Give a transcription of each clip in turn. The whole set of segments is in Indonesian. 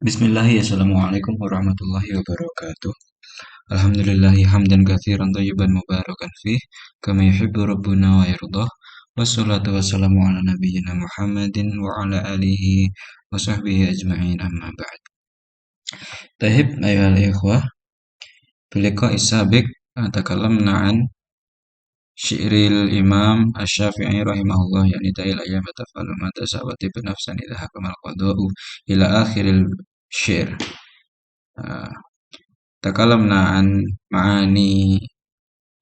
Bismillah, Assalamualaikum warahmatullahi wabarakatuh. Alhamdulillahi hamdan katsiran thayyiban mubarakan fih, kama yuhibbu rabbuna wa yardah. Wassalatu wassalamu ala nabiyyina Muhammadin wa ala alihi wa sahbihi ajma'in amma ba'd. Tahib ayuhal ikhwah, fil liqa'i sabiq takalamna an syi'ril Imam Asy-Syafi'i rahimahullah, yani ta'il ayyam taf'alu ma tasa'u wa tib nafsan idza hakamal qada'u ila akhiril syair. تكلمنا عن معاني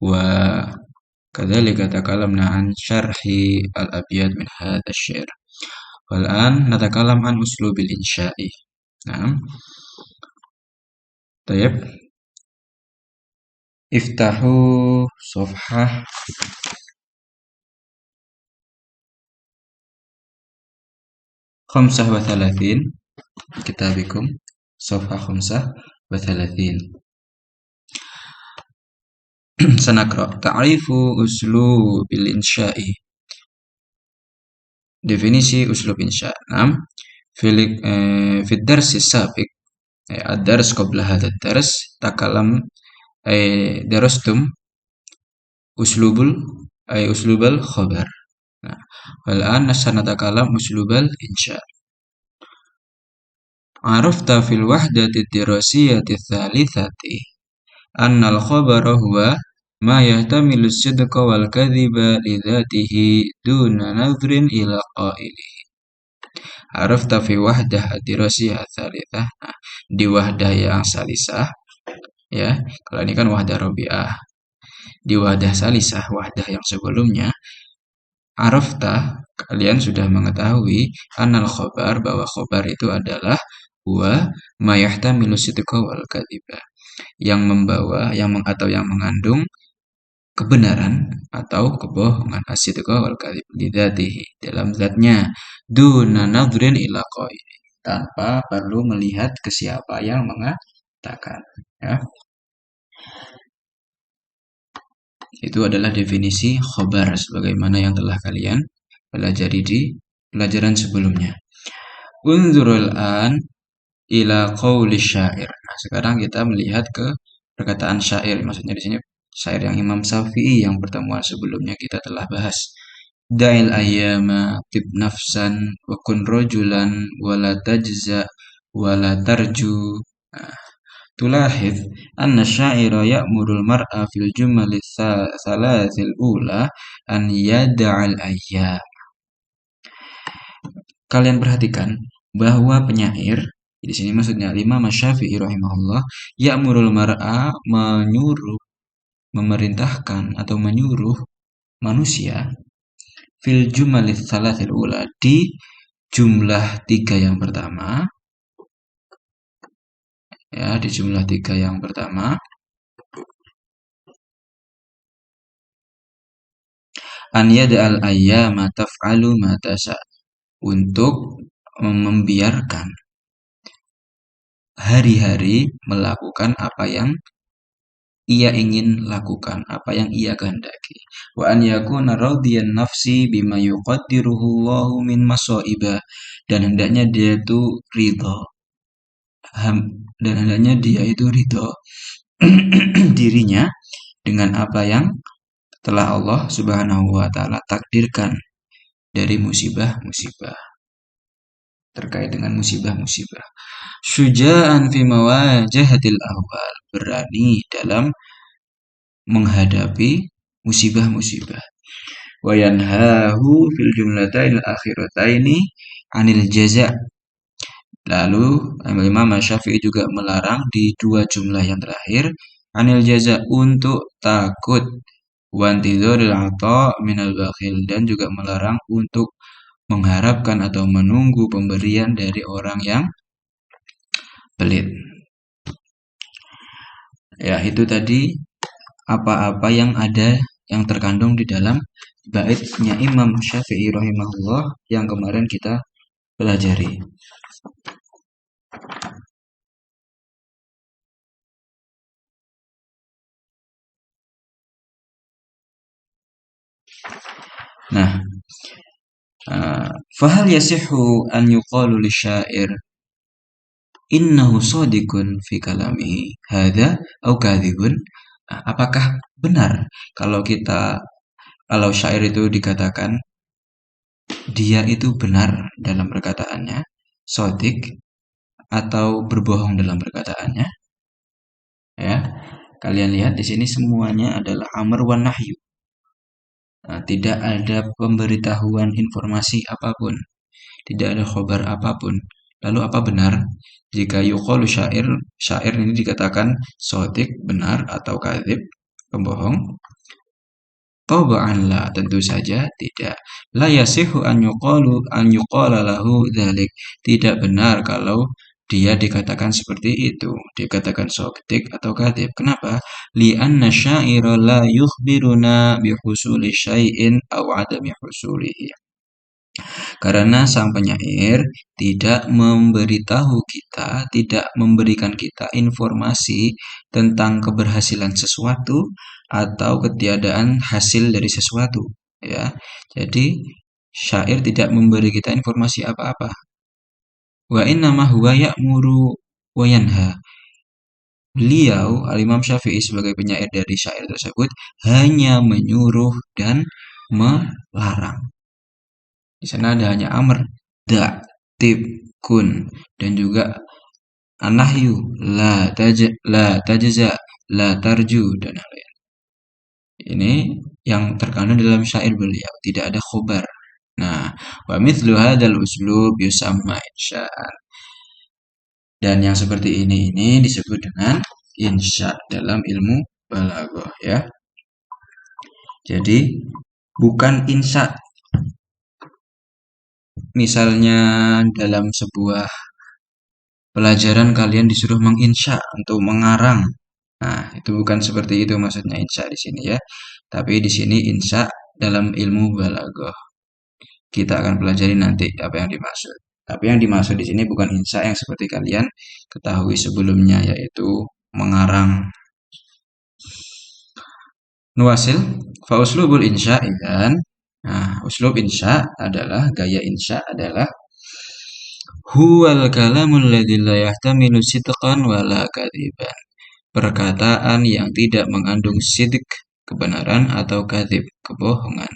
وكذلك تكلمنا عن شرح الأبيات من هذا الشعر. والآن نتكلم عن أسلوب الإنشاء. نعم. طيب، افتحوا صفحة 35 كتابكم، صفحة 35. سنقرأ تعريف أسلوب الإنشاء. definisi uslub insya. Nah, في الدرس السابق الدرس قبل هذا الدرس درستم أسلوب الخبر. والآن سنتكلم أسلوب الإنشاء. عرفت في الوحدة الدراسية الثالثة أن الخبر هو ما يحتمل الصدق والكذب لذاته دون نظر إلى قائله. Arafta fi wahdah ad-dirasiyah tsalitsah. Nah, di wahdah yang salisah, ya. Kalau ini kan wahdah rabi'ah. Di wahdah salisah, wahdah yang sebelumnya, arafta, kalian sudah mengetahui annal khobar, bahwa khobar itu adalah wa ma yahtamilu sidqa wal kadhiba, yang membawa, atau yang mengandung kebenaran atau kebohongan, asidqa wal kadhib lidzatihi, dalam zatnya, duna nadhrin ila qaili, tanpa perlu melihat ke siapa yang mengatakan, ya. Itu adalah definisi khobar sebagaimana yang telah kalian pelajari di pelajaran sebelumnya. Unzurul an ila qauli syair. Nah, sekarang kita melihat ke perkataan syair, maksudnya di sini syair yang Imam Syafi'i yang pertemuan sebelumnya kita telah bahas. Da'il ayyama tib nafsan wa kun rajulan wa la tajza wa la tarju. Tulahid anna syaira ya'murul mar'a fil jumali thalathil ula an yada'al ayyam. Kalian perhatikan bahwa penyair di sini maksudnya Imam Syafi'i rahimahullah, ya'murul mar'a, memerintahkan atau menyuruh manusia, fil jumalits salasil ula, di jumlah 3 yang pertama, ya, di jumlah 3 yang pertama, an yada'al ayyama taf'alu ma tasha, untuk membiarkan hari-hari melakukan apa yang ia ingin lakukan, apa yang ia kehendaki. Wa an yakuna radiyan nafsi bima yuqaddiruhu Allahu min masaiba, dan hendaknya dia itu ridho, dirinya dengan apa yang telah Allah Subhanahu wa taala takdirkan dari musibah-musibah, terkait dengan musibah-musibah. Syuja'an fi mawajahatil ahwal, berani dalam menghadapi musibah-musibah. Wa yanhahu fil jumlatail akhirataini anil jaza'. Lalu Imam Syafi'i juga melarang di 2 jumlah yang terakhir anil jaza', untuk takut, wa intidharil ata' minal bakhil, dan juga melarang untuk mengharapkan atau menunggu pemberian dari orang yang pelit. Ya, itu tadi apa-apa yang ada, yang terkandung di dalam baitnya Imam Syafi'i rahimahullah yang kemarin kita pelajari. Nah, fahal yasihu an yuqalu lisyair, innahu shadiqun fi kalamihi hadza au kadhibun. Apakah benar kalau kalau syair itu dikatakan dia itu benar dalam perkataannya, shadiq, atau berbohong dalam perkataannya? Ya, kalian lihat di sini semuanya adalah amr wan nahyu. Nah, tidak ada pemberitahuan informasi apapun, tidak ada khobar apapun. Lalu apa benar? Jika yuqalu syair ini dikatakan shadiq, benar, atau kadzib, pembohong? Taba'an la, tentu saja tidak. La yasihu an yuqala lahu dzalik. Tidak benar kalau dia dikatakan seperti itu, dikatakan shadiq atau kadzib. Kenapa? Li'anna syaira la yukhbiruna bihusuli syai'in aw adami husulihi. Karena sang penyair tidak memberitahu kita, tidak memberikan kita informasi tentang keberhasilan sesuatu atau ketiadaan hasil dari sesuatu, ya. Jadi syair tidak memberi kita informasi apa-apa. Wa innama huwa ya'muru wa yanha. Beliau, Al-Imam Syafi'i sebagai penyair dari syair tersebut, hanya menyuruh dan melarang. Di sana ada hanya amr, da, tib, kun, dan juga anahyu, la tajza, la tarju, dan lain-lain. Ini yang terkandung dalam syair beliau, tidak ada khobar. Nah, wa mithlu hadzal uslub yusamma insya'an. Dan yang seperti ini disebut dengan insya dalam ilmu balaghah, ya. Jadi bukan insya. Misalnya dalam sebuah pelajaran kalian disuruh menginsya untuk mengarang. Nah, itu bukan seperti itu maksudnya insya di sini, ya. Tapi di sini insya dalam ilmu balaghah. Kita akan pelajari nanti apa yang dimaksud. Tapi yang dimaksud di sini bukan insya yang seperti kalian ketahui sebelumnya, yaitu mengarang. Nuwasil, fa uslubul insya idzan. Nah, uslub insya adalah gaya insya adalah huwal kalamul ladzi la yahtamilu sidqan wala kadziban. Perkataan yang tidak mengandung sidq, kebenaran, atau kadzib, kebohongan.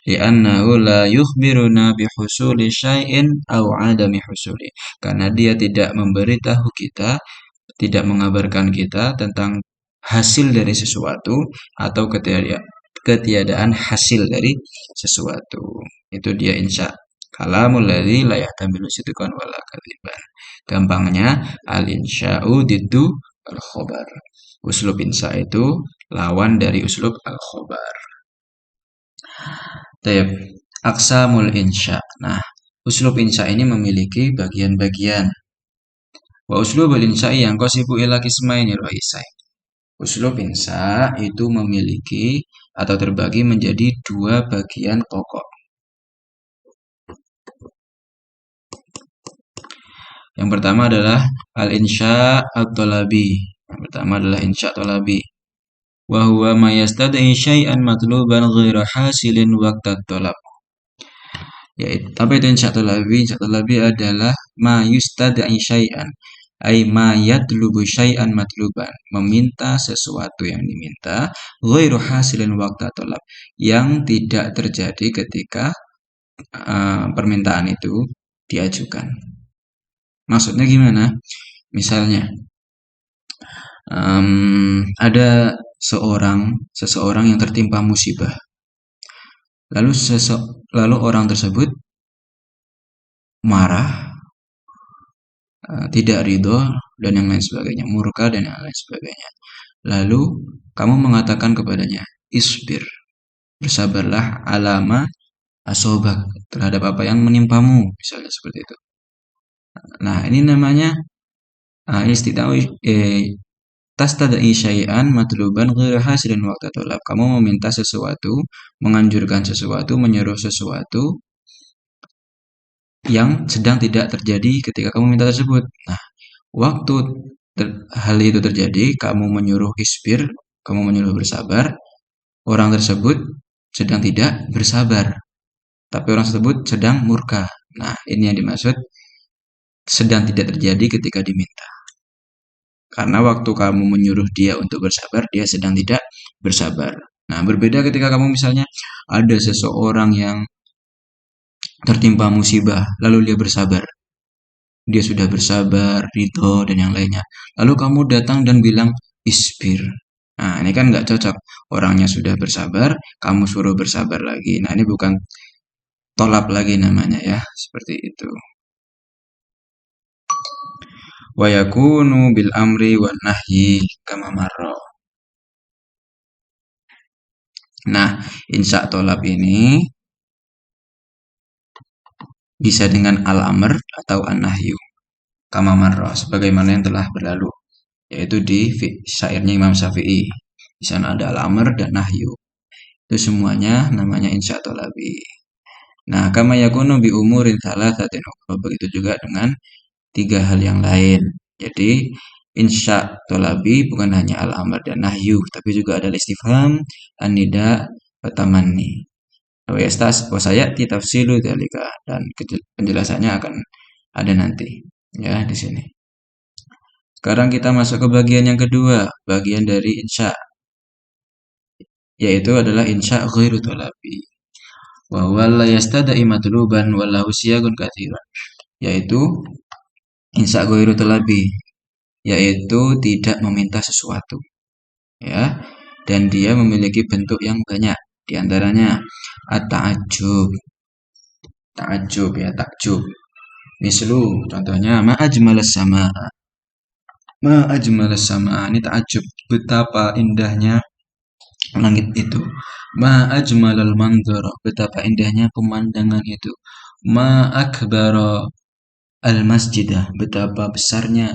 Li'annahu la yukhbiruna bihusuli syai'in aw adami husuli. Karena dia tidak memberitahu kita, tidak mengabarkan kita tentang hasil dari sesuatu atau ketiadaan hasil dari sesuatu. Itu dia insya. Kalamul ladzi la yahtamilu sidqan wala kadziban. Gampangnya al-insya'u diddu al-khobar. Uslub insya itu lawan dari uslub al-khobar. Taib. Aqsamul insya. Nah, uslub insya ini memiliki bagian-bagian. Wa uslubul insya yang qasibu ila qismaini raisai. Uslub insya itu memiliki atau terbagi menjadi dua bagian pokok. Yang pertama adalah al-insya at-talabi. Yang pertama adalah insya talabi. Wa huwa ma yastad'i syai'an matluban ghairu hasilin waqta talab. Yaitu apa itu insya talabi? Insya talabi adalah ma yustad'i syai'an, ay ma yatlubu syai'an matluban, meminta sesuatu yang diminta, ghairu hasilin waqta talab, yang tidak terjadi ketika permintaan itu diajukan. Maksudnya gimana? Misalnya ada seseorang yang tertimpa musibah. Lalu orang tersebut marah, tidak ridho, dan yang lain sebagainya, murka dan yang lain sebagainya. Lalu kamu mengatakan kepadanya, isbir, bersabarlah, alama asobak, terhadap apa yang menimpamu, misalnya seperti itu. Nah, ini namanya tastad'i syai'an matluban ghairu hasilin waqta talab. Kamu meminta sesuatu, menganjurkan sesuatu, menyuruh sesuatu yang sedang tidak terjadi ketika kamu minta tersebut. Nah, waktu hal itu terjadi, kamu menyuruh isbir, kamu menyuruh bersabar, orang tersebut sedang tidak bersabar, tapi orang tersebut sedang murka. Nah, ini yang dimaksud sedang tidak terjadi ketika diminta. Karena waktu kamu menyuruh dia untuk bersabar, dia sedang tidak bersabar. Nah, berbeda ketika kamu misalnya ada seseorang yang tertimpa musibah, lalu dia bersabar. Dia sudah bersabar, ridho, dan yang lainnya. Lalu kamu datang dan bilang, isbir. Nah, ini kan nggak cocok. Orangnya sudah bersabar, kamu suruh bersabar lagi. Nah, ini bukan tolap lagi namanya ya, seperti itu. Wa yakunu bil amri wan nahyi kama marra. Nah, insya tolab ini bisa dengan al-amr atau an-nahyu kama marra sebagaimana yang telah berlalu, yaitu di syairnya Imam Syafi'i. Di sana ada al-amr dan nahyu. Itu semuanya namanya insya tolabi. Nah, kama yakunu bi umurin thalathatin ukhra, begitu juga dengan tiga hal yang lain. Jadi insya tolabi bukan hanya al-amr dan nahyu, tapi juga ada istifham, an-nida, wa tamanni. Wa sayati tafsilu dzalika, dan penjelasannya akan ada nanti ya di sini. Sekarang kita masuk ke bagian yang kedua, bagian dari insya, yaitu adalah insya ghairu tolabi. Wa huwa la yastada'i matluban wa lahu siyagun katsiran, yaitu insya ghairu tolabi, yaitu tidak meminta sesuatu ya, dan dia memiliki bentuk yang banyak. Di antaranya at-ta'ajjub, ta'ajjub ya, takjub. Mislu, contohnya ma ajmalas sama, ma ajmalas sama, ini ta'ajjub, betapa indahnya langit itu. Ma ajmalal manzara, betapa indahnya pemandangan itu. Ma akbara al masjidah, betapa besarnya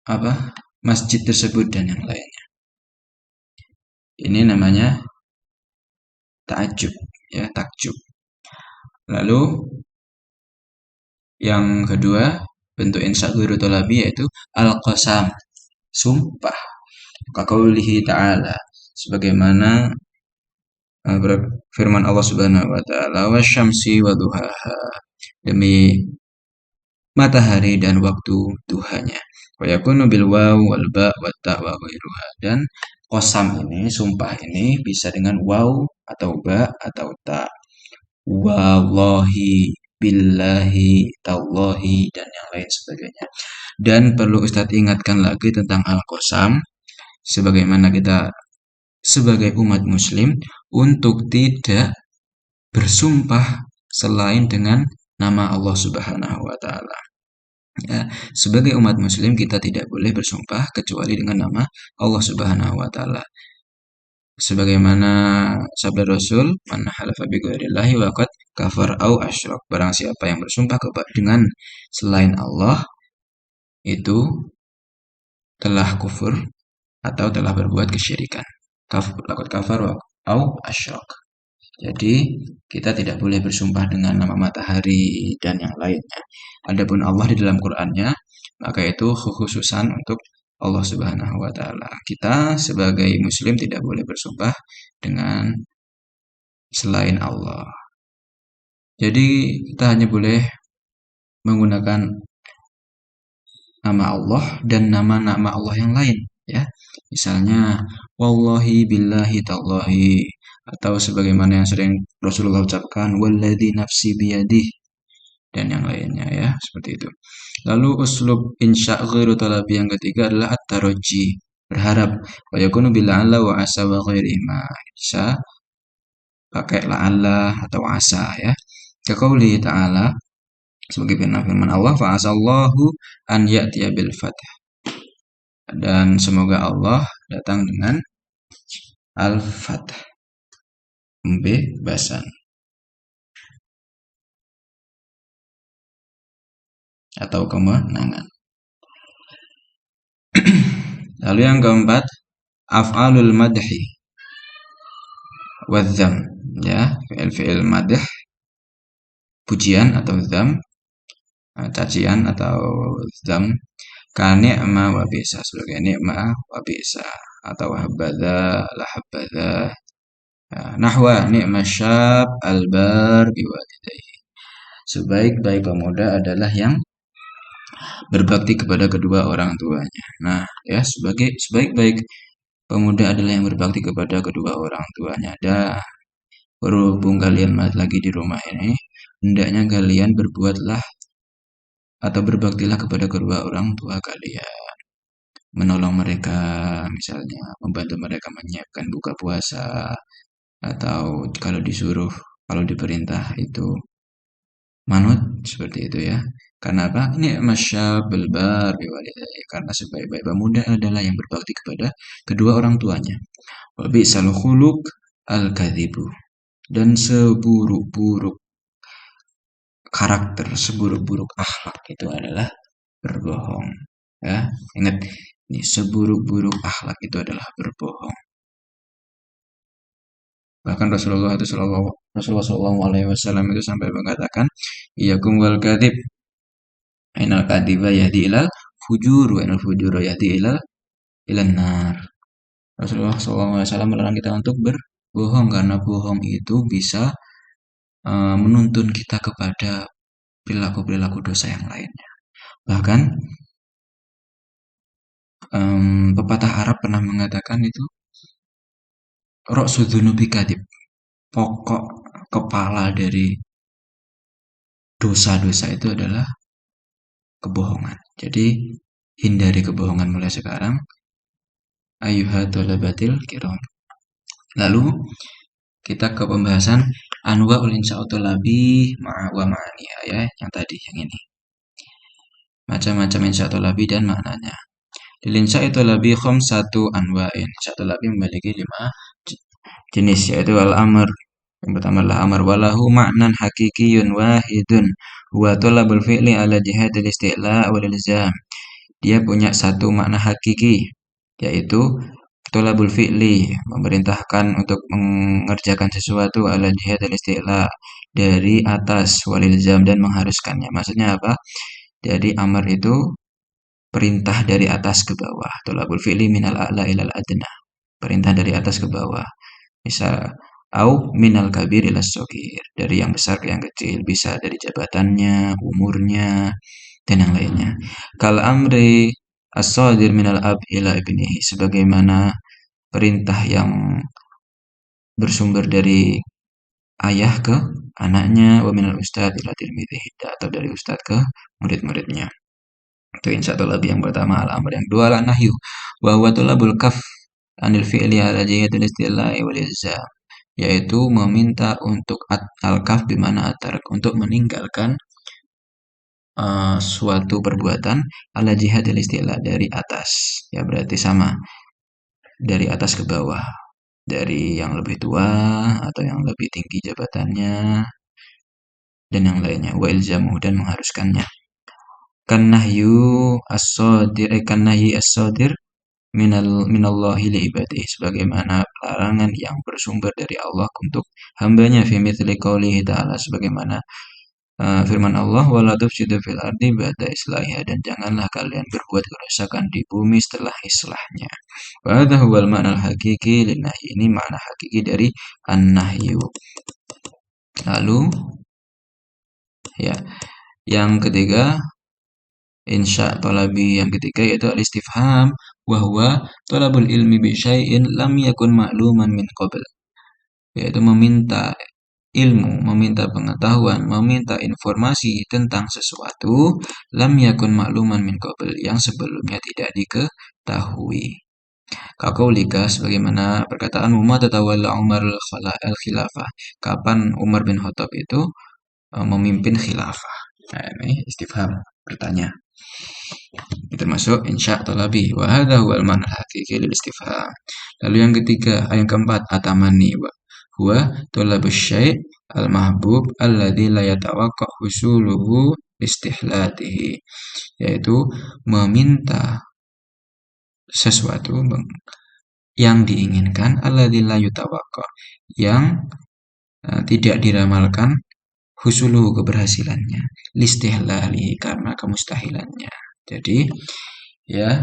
apa masjid tersebut, dan yang lainnya. Ini namanya ta'ajjub ya, takjub. Lalu yang kedua, bentuk insya ghairu tolabi, yaitu al-qasam, sumpah. Kaqaulihi ta'ala, sebagaimana firman Allah Subhanahu wa taala, wasyamsi wa duhaha, demi matahari dan waktu duhanya. Wa yakunu bil waw wal ba wat ta wa ghairuha, dan qasam ini, sumpah ini bisa dengan waw atau ba atau ta. Wallahi, billahi, tallahi, dan yang lain sebagainya. Dan perlu Ustadz ingatkan lagi tentang al-qasam, sebagaimana kita sebagai umat muslim untuk tidak bersumpah selain dengan nama Allah Subhanahu wa taala. Ya, sebagai umat muslim kita tidak boleh bersumpah kecuali dengan nama Allah Subhanahu wa taala. Sebagaimana sabda Rasul, man halafa bi ghairillahi waqad kafar au asyrak, barang siapa yang bersumpah dengan selain Allah itu telah kufur atau telah berbuat kesyirikan. Laqad kafar au asyrak. Jadi kita tidak boleh bersumpah dengan nama matahari dan yang lainnya. Adapun Allah di dalam Qur'annya, maka itu khususan untuk Allah Subhanahu wa taala. Kita sebagai muslim tidak boleh bersumpah dengan selain Allah. Jadi kita hanya boleh menggunakan nama Allah dan nama-nama Allah yang lain ya. Misalnya wallahi billahi tallahi, atau sebagaimana yang sering Rasulullah ucapkan walladzi nafsi biyadih, dan yang lainnya ya, seperti itu. Lalu uslub insya ghairu talabi yang ketiga adalah at-taraji, berharap. Wa yakunu bil la'alla wa asa wa ghairihima, bisa pakai la'alla atau asa ya. Kaqouli ta'ala, sebagai firman Allah, fa asallahu an ya'tiya bil fath, dan semoga Allah datang dengan al-fath, pembebasan atau kemenangan. Lalu yang keempat, af'alul madhi wa dzam ya, fi'il madh, pujian atau dzam, cacian atau dzam, ka ni'ma wa bisa, sebagai ni'ma wa bisa, atau habadza la habadza, nahwa ni'ma syab al-bar biwalidayhi, sebaik-baik pemuda adalah yang berbakti kepada kedua orang tuanya. Nah, ya sebaik-baik pemuda adalah yang berbakti kepada kedua orang tuanya. Dah, berhubung kalian lagi di rumah ini, hendaknya kalian berbuatlah atau berbaktilah kepada kedua orang tua kalian. Menolong mereka, misalnya membantu mereka menyiapkan buka puasa, atau kalau disuruh, kalau diperintah itu manut seperti itu ya. Karena apa? Ini masyabul bar biwalidayhi. Karena sebaik-baik pemuda adalah yang berbakti kepada kedua orang tuanya. Wa bi'sal khuluq al-kadzibu. Dan seburuk-buruk karakter, seburuk-buruk akhlak itu adalah berbohong. Ya, ingat, ini seburuk-buruk akhlak itu adalah berbohong. Bahkan Rasulullah Shallallahu Alaihi Wasallam itu sampai mengatakan, iyakum wal kadib, ainal kadiba yahdi ilal fujur, wa ainal fujur yahdi ilal nar. Rasulullah Shallallahu Alaihi Wasallam melarang kita untuk berbohong karena bohong itu bisa menuntun kita kepada perilaku-perilaku dosa yang lainnya. Bahkan pepatah Arab pernah mengatakan itu, Ra'su dzunubi kadib, pokok kepala dari dosa-dosa itu adalah kebohongan. Jadi hindari kebohongan mulai sekarang. Ayuha thalabatil kiram. Lalu kita ke pembahasan anwa'ul insya'u thalabi wa ma'aniha ya, yang tadi yang ini. Macam-macam insya'u thalabi dan maknanya. Lil insya'u thalabi khamsatu anwa'in. Insya'u thalabi memiliki 5 jenis, yaitu al-amr. Yang pertama adalah amar, walahu ma'nan hakikiyun wahidun huwa talabul fi'li ala jihadil isti'la wal ilzam. Dia punya satu makna hakiki, yaitu talabul fi'li, memerintahkan untuk mengerjakan sesuatu, ala jihadil isti'la, dari atas, wal ilzam, dan mengharuskannya. Maksudnya apa? Jadi amar itu perintah dari atas ke bawah. Talabul fi'li minal a'la ilal adna. Perintah dari atas ke bawah. Misal au minal kabir ila sogir, dari yang besar ke yang kecil, bisa dari jabatannya, umurnya, dan yang lainnya. Kal amri as-sadir minal ab ila ibnihi, sebagaimana perintah yang bersumber dari ayah ke anaknya, wa minal ustad ila tilmidhihi, atau dari ustad ke murid-muridnya. Itu insyaallah lebih yang pertama al-amr. Yang kedua al-nahyu, wa huwa talabul kaf anil fi'li ala jihatil istila'i wal ilzam, yaitu meminta untuk al-kaf bimana atarak, untuk meninggalkan suatu perbuatan ala jihadil istilah, dari atas, ya berarti sama, dari atas ke bawah, dari yang lebih tua atau yang lebih tinggi jabatannya dan yang lainnya, wa ilzamu, dan mengharuskannya. Kan nahyu as-sadir, kan nahyi as-sadir minallahi li ibadihi, sebagaimana larangan yang bersumber dari Allah untuk hambanya, fi mithli qoulihi ta'ala, sebagaimana firman Allah, wala tufsidu fil ardi ba'da islahiha, dan janganlah kalian berbuat kerusakan di bumi setelah islahnya. Wa hadha huwal ma'nal hakiki lin nahyi, ini makna hakiki dari an-nahyu. Lalu ya, yang ketiga, insya' talabi yang ketiga, yaitu al-istifham, wa huwa talabul ilmi bi syai'in lam yakun ma'luman min qabl, yaitu meminta ilmu, meminta pengetahuan, meminta informasi tentang sesuatu, lam yakun ma'luman min qabl, yang sebelumnya tidak diketahui. Kaqaulika, sebagaimana perkataan Umar tatawalla Umar al-khilafah, kapan Umar bin Khattab itu memimpin khilafah. Nah, ini istifham, bertanya. Ini termasuk insya' talabi. Wa hadha huwal ma'na hakiki lil istifham. Lalu yang ketiga, yang keempat, atamani, wa huwa talabus syai' al-mahbub alladhi la yatawaqqa husuluhu istihlatihi, yaitu meminta sesuatu yang diinginkan, alladhi la yatawaqqa, yang tidak diramalkan, husuluhu, keberhasilannya, listihlali, karena kemustahilannya. Jadi ya,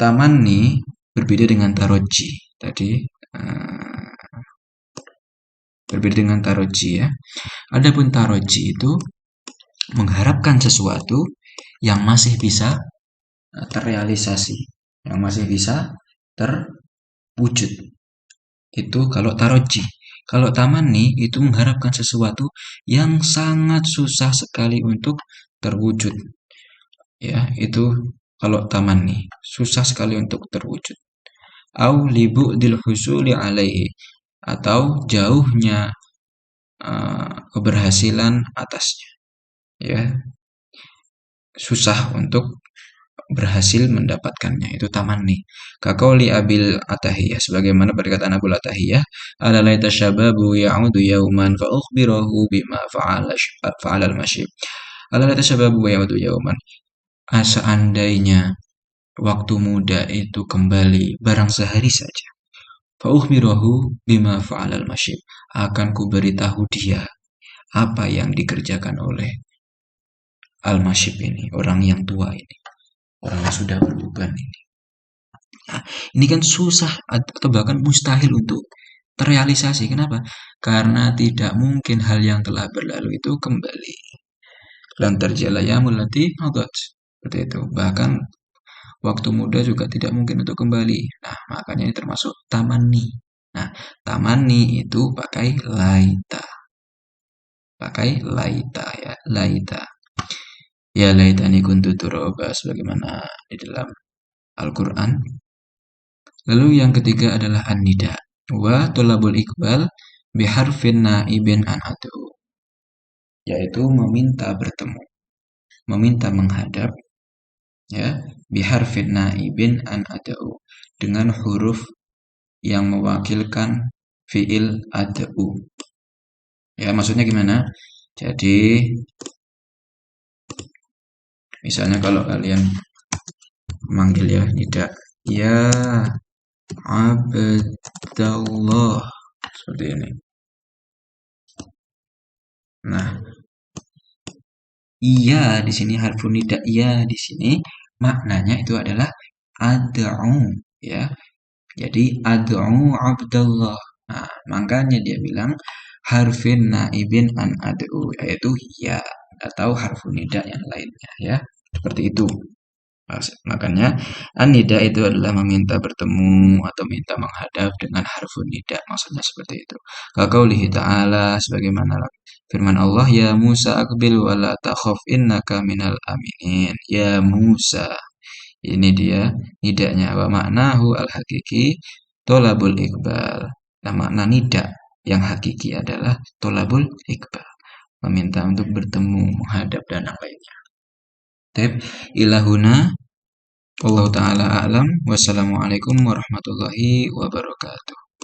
tamanni berbeda dengan taroji tadi, berbeda dengan taroji ya. Adapun taroji itu mengharapkan sesuatu yang masih bisa terrealisasi, yang masih bisa terwujud. Itu kalau taroji. Kalau tamanni itu mengharapkan sesuatu yang sangat susah sekali untuk terwujud. Ya, itu kalau tamanni, susah sekali untuk terwujud. Au libu'dil husuli alaihi, atau jauhnya keberhasilan atasnya. Ya, susah untuk berhasil mendapatkannya, itu tamanni. Kaqauli Abil Atahiyah, sebagaimana perkataan Abu Atahiyah, ala laita syababu ya'udu yauman fa ukhbirahu bima fa'ala al-masyib. Ala laita syababu ya'udu yauman, seandainya waktu muda itu kembali barang sehari saja, fa ukhbirahu bima fa'ala al-masyib, akan kuberitahu dia apa yang dikerjakan oleh al-masyib ini, orang yang tua ini, orang yang sudah berbeban ini. Nah, ini kan susah atau bahkan mustahil untuk terrealisasi. Kenapa? Karena tidak mungkin hal yang telah berlalu itu kembali. Lan tarjala yamul lati madat. Seperti itu. Bahkan waktu muda juga tidak mungkin untuk kembali. Nah, makanya ini termasuk tamanni. Nah, tamanni itu pakai laita. Pakai laita ya, laita. Ya laitani kuntu turaba, sebagaimana di dalam Al-Quran. Lalu yang ketiga adalah an-nida wa tolabul iqbal biharfin naibin an adu, yaitu meminta bertemu, meminta menghadap, ya, biharfin naibin an adu, dengan huruf yang mewakilkan fiil adu. Ya, maksudnya gimana? Jadi misalnya kalau kalian manggil ya nida, ya Abdallah, seperti ini. Nah, iya di sini harfun nida, iya di sini maknanya itu adalah ad'u, ya. Jadi ad'u Abdallah. Nah, makanya dia bilang harfin naibin an ad'u, yaitu ya atau harfun nida yang lainnya, ya. Seperti itu. Makanya an-nida itu adalah meminta bertemu atau minta menghadap dengan harfun nida, maksudnya seperti itu. Qaulihi ta'ala, sebagaimana firman Allah, ya Musa aqbil wa la takhaf innaka minal aminin. Ya Musa, ini dia nidanya. Wa maknahu al-hakiki tolabul iqbal. Nah, makna nida yang hakiki adalah tolabul iqbal, meminta untuk bertemu, menghadap dan yang lainnya. Tep ilahuna wallahu ta'ala a'lam. Wassalamualaikum warahmatullahi wabarakatuh.